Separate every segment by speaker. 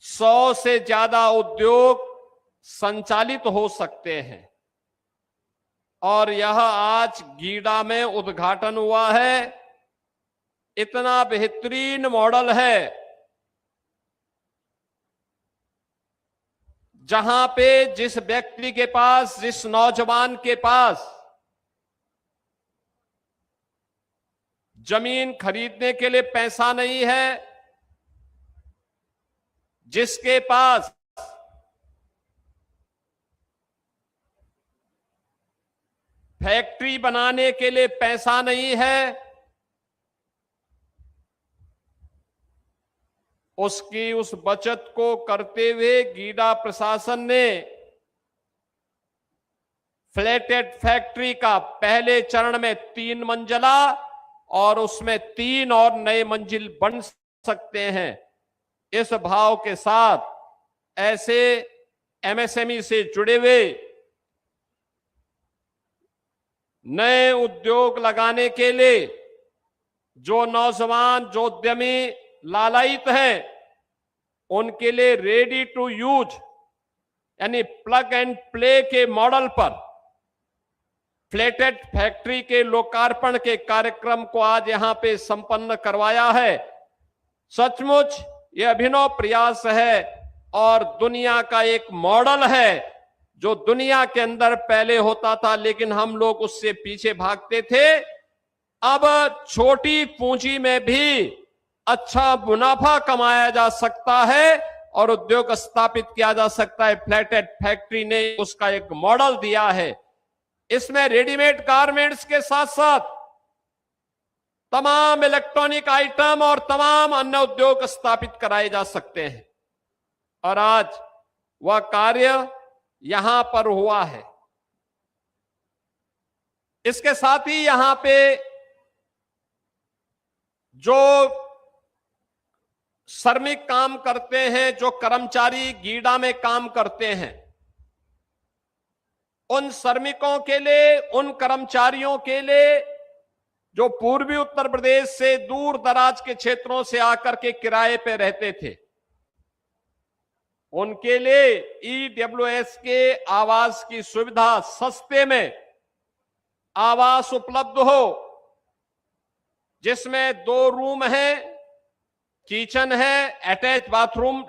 Speaker 1: 100 से ज्यादा उद्योग संचालित हो सकते हैं। और यह आज गीडा में उद्घाटन हुआ है। इतना बेहतरीन मॉडल है जहां पे जिस व्यक्ति के पास, जिस नौजवान के पास जमीन खरीदने के लिए पैसा नहीं है, जिसके पास फैक्ट्री बनाने के लिए पैसा नहीं है, उसकी उस बचत को करते हुए गीडा प्रशासन ने फ्लैटेड फैक्ट्री का पहले चरण में 3 मंजिला और उसमें 3 और नए मंजिल बन सकते हैं। इस भाव के साथ ऐसे एमएसएमई से जुड़े हुए नए उद्योग लगाने के लिए जो नौजवान, जो उद्यमी लालायित हैं, उनके लिए रेडी टू यूज यानी प्लग एंड प्ले के मॉडल पर फ्लैटेड फैक्ट्री के लोकार्पण के कार्यक्रम को आज यहां पे संपन्न करवाया है। सचमुच यह अभिनव प्रयास है और दुनिया का एक मॉडल है जो दुनिया के अंदर पहले होता था, लेकिन हम लोग उससे पीछे भागते थे। अब छोटी पूंजी में भी अच्छा मुनाफा कमाया जा सकता है और उद्योग स्थापित किया जा सकता है। फ्लैटेड फैक्ट्री ने उसका एक मॉडल दिया है। इसमें रेडीमेड गारमेंट्स के साथ साथ तमाम इलेक्ट्रॉनिक आइटम और तमाम अन्य उद्योग स्थापित कराए जा सकते हैं और आज वह कार्य यहां पर हुआ है। इसके साथ ही यहां पे जो श्रमिक काम करते हैं, जो कर्मचारी गीडा में काम करते हैं, उन श्रमिकों के लिए, उन कर्मचारियों के लिए जो पूर्वी उत्तर प्रदेश से दूर दराज के क्षेत्रों से आकर के किराए पे रहते थे, उनके लिए ईडब्ल्यूएस के आवास की सुविधा, सस्ते में आवास उपलब्ध हो, जिसमें 2 रूम है, किचन है, अटैच बाथरूम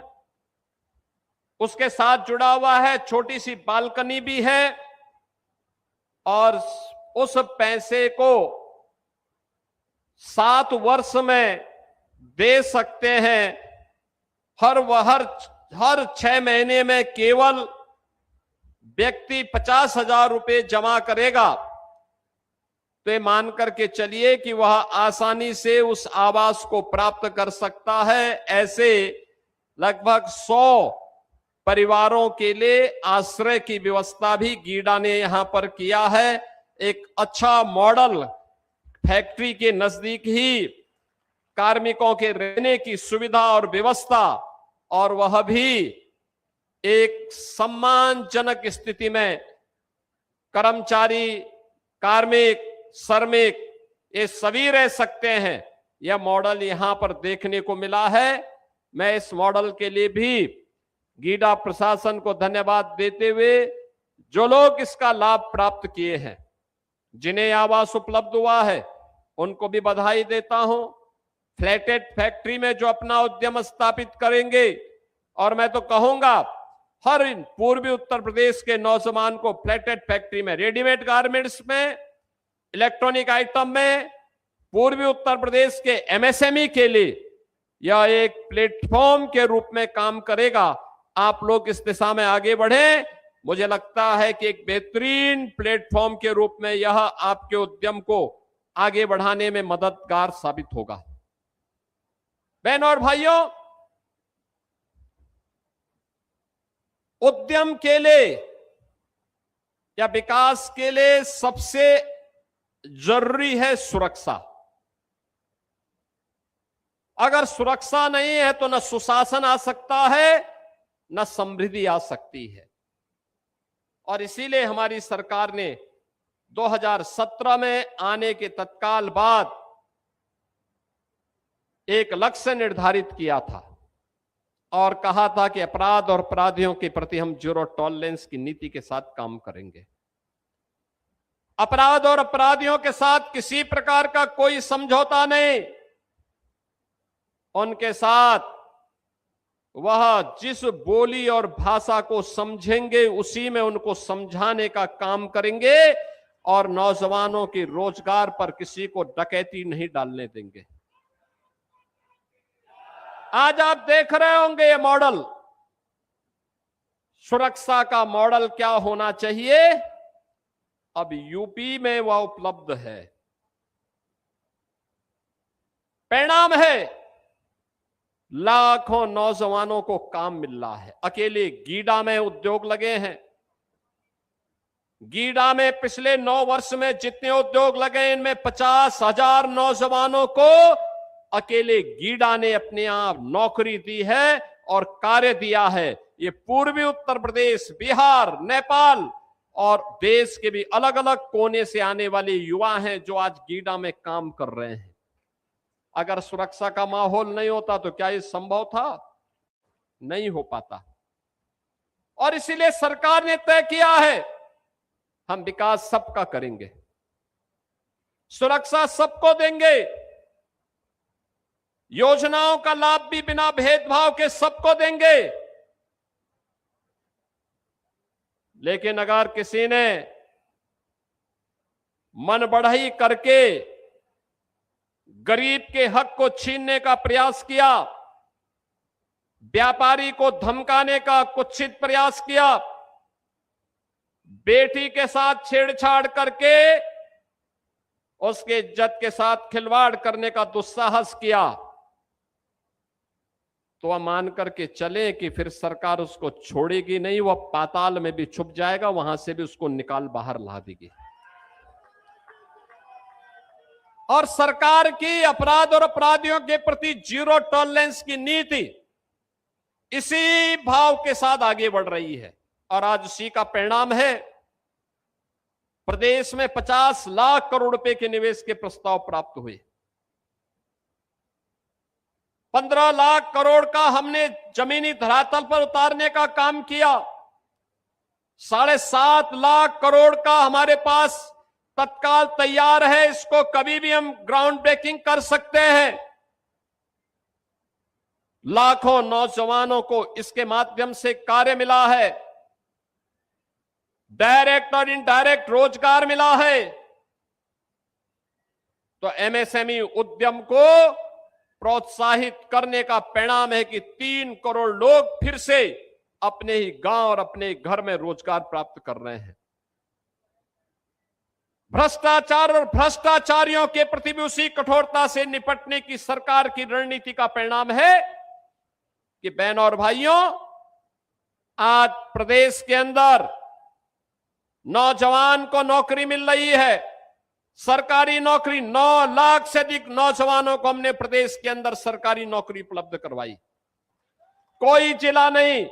Speaker 1: उसके साथ जुड़ा हुआ है, छोटी सी बालकनी भी है और उस पैसे को 7 वर्ष में दे सकते हैं। हर 6 महीने में केवल व्यक्ति 50,000 रुपए जमा करेगा तो ये मान करके चलिए कि वह आसानी से उस आवास को प्राप्त कर सकता है। ऐसे लगभग 100 परिवारों के लिए आश्रय की व्यवस्था भी गीडा ने यहां पर किया है। एक अच्छा मॉडल, फैक्ट्री के नजदीक ही कार्मिकों के रहने की सुविधा और व्यवस्था, और वह भी एक सम्मानजनक स्थिति में कर्मचारी, कार्मिक, श्रमिक ये सभी रह सकते हैं। यह मॉडल यहां पर देखने को मिला है। मैं इस मॉडल के लिए भी गीडा प्रशासन को धन्यवाद देते हुए जो लोग इसका लाभ प्राप्त किए हैं, जिन्हें आवास उपलब्ध हुआ है, उनको भी बधाई देता हूं। फ्लैटेड फैक्ट्री में जो अपना उद्यम स्थापित करेंगे, और मैं तो कहूंगा हर पूर्वी उत्तर प्रदेश के नौजवान को फ्लैटेड फैक्ट्री में, रेडीमेड गारमेंट्स में, इलेक्ट्रॉनिक आइटम में, पूर्वी उत्तर प्रदेश के एमएसएमई के लिए यह एक प्लेटफॉर्म के रूप में काम करेगा। आप लोग इस दिशा में आगे बढ़ें। मुझे लगता है कि एक बेहतरीन प्लेटफॉर्म के रूप में यह आपके उद्यम को आगे बढ़ाने में मददगार साबित होगा। बहनों और भाइयों, उद्यम के लिए या विकास के लिए सबसे जरूरी है सुरक्षा। अगर सुरक्षा नहीं है तो न सुशासन आ सकता है, न समृद्धि आ सकती है। और इसीलिए हमारी सरकार ने 2017 में आने के तत्काल बाद एक लक्ष्य निर्धारित किया था और कहा था कि अपराध और अपराधियों के प्रति हम जीरो टॉलरेंस की नीति के साथ काम करेंगे। अपराध और अपराधियों के साथ किसी प्रकार का कोई समझौता नहीं। उनके साथ वह जिस बोली और भाषा को समझेंगे उसी में उनको समझाने का काम करेंगे और नौजवानों के रोजगार पर किसी को डकैती नहीं डालने देंगे। आज आप देख रहे होंगे ये मॉडल, सुरक्षा का मॉडल क्या होना चाहिए, अब यूपी में वह उपलब्ध है। परिणाम है लाखों नौजवानों को काम मिल रहा है। अकेले गीडा में उद्योग लगे हैं। गीडा में पिछले 9 वर्ष में जितने उद्योग लगे इनमें 50,000 नौजवानों को अकेले गीडा ने अपने आप नौकरी दी है और कार्य दिया है। ये पूर्वी उत्तर प्रदेश, बिहार, नेपाल और देश के भी अलग अलग कोने से आने वाले युवा हैं जो आज गीडा में काम कर रहे हैं। अगर सुरक्षा का माहौल नहीं होता तो क्या ये संभव था? नहीं हो पाता। और इसीलिए सरकार ने तय किया है हम विकास सबका करेंगे, सुरक्षा सबको देंगे, योजनाओं का लाभ भी बिना भेदभाव के सबको देंगे। लेकिन अगर किसी ने मन बढ़ाई करके गरीब के हक को छीनने का प्रयास किया, व्यापारी को धमकाने का कुत्सित प्रयास किया, बेटी के साथ छेड़छाड़ करके उसके इज्जत के साथ खिलवाड़ करने का दुस्साहस किया, तो वह मान करके चले कि फिर सरकार उसको छोड़ेगी नहीं, वह पाताल में भी छुप जाएगा, वहां से भी उसको निकाल बाहर ला देगी। और सरकार की अपराध और अपराधियों के प्रति जीरो टॉलरेंस की नीति इसी भाव के साथ आगे बढ़ रही है। और आज उसी का परिणाम है प्रदेश में 50 लाख करोड़ रुपए के निवेश के प्रस्ताव प्राप्त हुए। 15 लाख करोड़ का हमने जमीनी धरातल पर उतारने का काम किया। 7.5 लाख करोड़ का हमारे पास तत्काल तैयार है, इसको कभी भी हम ग्राउंड ब्रेकिंग कर सकते हैं। लाखों नौजवानों को इसके माध्यम से कार्य मिला है, डायरेक्ट और इनडायरेक्ट रोजगार मिला है। तो एमएसएमई उद्यम को प्रोत्साहित करने का परिणाम है कि 3 करोड़ लोग फिर से अपने ही गांव और अपने घर में रोजगार प्राप्त कर रहे हैं। भ्रष्टाचार और भ्रष्टाचारियों के प्रति भी उसी कठोरता से निपटने की सरकार की रणनीति का परिणाम है कि बहनों और भाइयों, आज प्रदेश के अंदर नौजवान को नौकरी मिल रही है। सरकारी नौकरी 9 लाख से अधिक नौजवानों को हमने प्रदेश के अंदर सरकारी नौकरी उपलब्ध करवाई। कोई जिला नहीं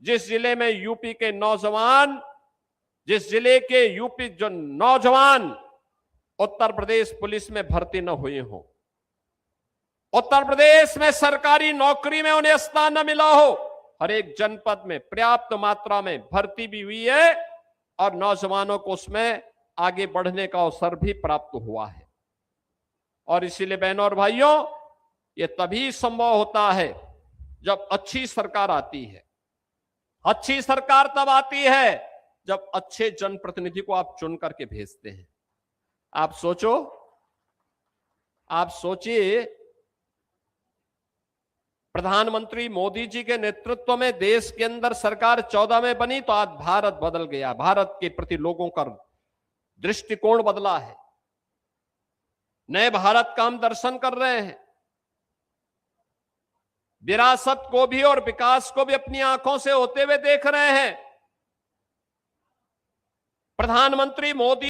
Speaker 1: जिस जिले में यूपी के नौजवान, जिस जिले के यूपी जो नौजवान उत्तर प्रदेश पुलिस में भर्ती न हुए हो, उत्तर प्रदेश में सरकारी नौकरी में उन्हें स्थान न मिला हो। हर एक जनपद में पर्याप्त मात्रा में भर्ती भी हुई है और नौजवानों को उसमें आगे बढ़ने का अवसर भी प्राप्त हुआ है। और इसीलिए बहनों और भाइयों, ये तभी संभव होता है जब अच्छी सरकार आती है। अच्छी सरकार तब आती है जब अच्छे जनप्रतिनिधि को आप चुन करके भेजते हैं। आप सोचिए प्रधानमंत्री मोदी जी के नेतृत्व में देश के अंदर सरकार 14 में बनी तो आज भारत बदल गया। भारत के प्रति लोगों का दृष्टिकोण बदला है। नए भारत का हम दर्शन कर रहे हैं। विरासत को भी और विकास को भी अपनी आंखों से होते हुए देख रहे हैं। प्रधानमंत्री मोदी